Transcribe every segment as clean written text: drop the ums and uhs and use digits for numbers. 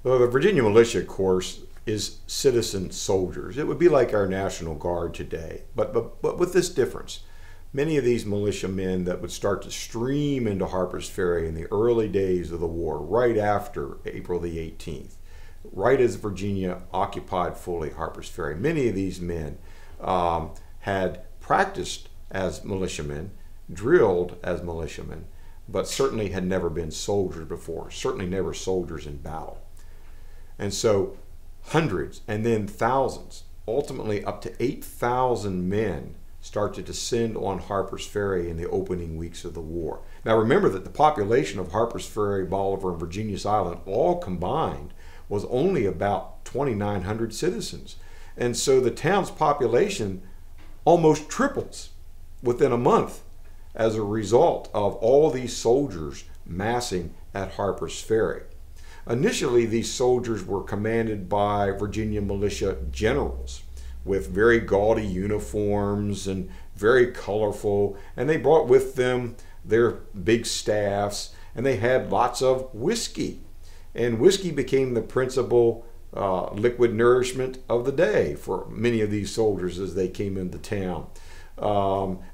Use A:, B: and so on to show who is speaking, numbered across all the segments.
A: Well, the Virginia militia, of course, is citizen soldiers. It would be like our National Guard today, but with this difference. Many of these militiamen that would start to stream into Harpers Ferry in the early days of the war, right after April the 18th, right as Virginia occupied fully Harpers Ferry, many of these men had practiced as militiamen, drilled as militiamen, but certainly had never been soldiers before, certainly never soldiers in battle. And so hundreds and then thousands, ultimately up to 8,000 men start to descend on Harpers Ferry in the opening weeks of the war. Now remember that the population of Harpers Ferry, Bolivar, and Virginius Island all combined was only about 2,900 citizens. And so the town's population almost triples within a month as a result of all these soldiers massing at Harpers Ferry. Initially, these soldiers were commanded by Virginia militia generals with very gaudy uniforms and very colorful, and they brought with them their big staffs, and they had lots of whiskey. And whiskey became the principal liquid nourishment of the day for many of these soldiers as they came into town,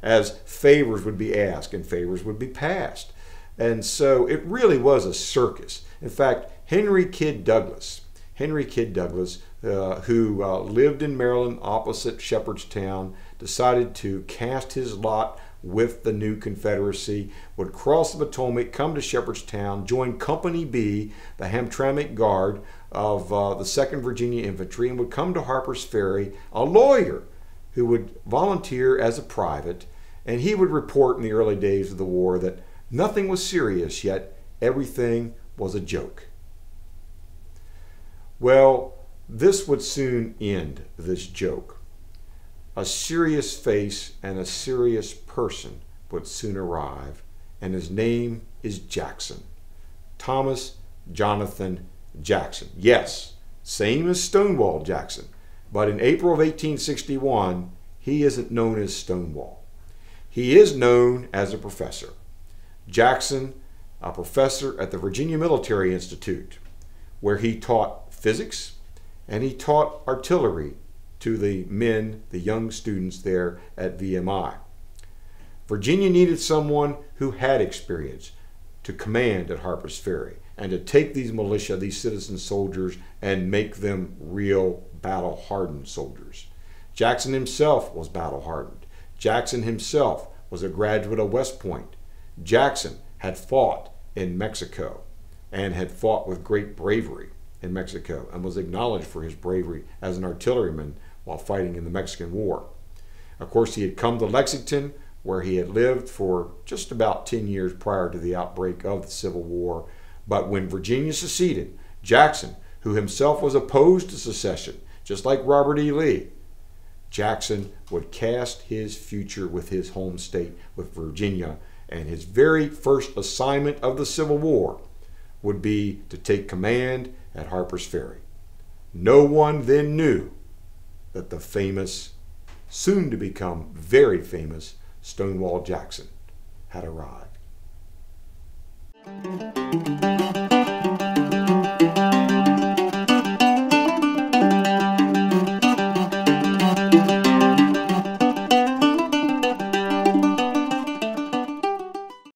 A: as favors would be asked and favors would be passed. And so it really was a circus. In fact, Henry Kidd Douglas, who lived in Maryland opposite Shepherdstown, decided to cast his lot with the new Confederacy, would cross the Potomac, come to Shepherdstown, join Company B, the Hamtramck Guard of the 2nd Virginia Infantry, and would come to Harpers Ferry, a lawyer who would volunteer as a private, and he would report in the early days of the war that nothing was serious, yet everything was a joke. Well, this would soon end, this joke. A serious face and a serious person would soon arrive, and his name is Jackson. Thomas Jonathan Jackson. Yes, same as Stonewall Jackson, but in April of 1861, he isn't known as Stonewall. He is known as a professor. Jackson, a professor at the Virginia Military Institute, where he taught physics and he taught artillery to the men, the young students there at VMI. Virginia needed someone who had experience to command at Harpers Ferry and to take these militia, these citizen soldiers, and make them real battle-hardened soldiers. Jackson himself was battle-hardened. Jackson himself was a graduate of West Point. Jackson had fought in Mexico and had fought with great bravery in Mexico and was acknowledged for his bravery as an artilleryman while fighting in the Mexican War. Of course, he had come to Lexington, where he had lived for just about 10 years prior to the outbreak of the Civil War. But when Virginia seceded, Jackson, who himself was opposed to secession, just like Robert E. Lee, Jackson would cast his future with his home state, with Virginia, and his very first assignment of the Civil War would be to take command at Harpers Ferry. No one then knew that the famous, soon to become very famous, Stonewall Jackson had arrived.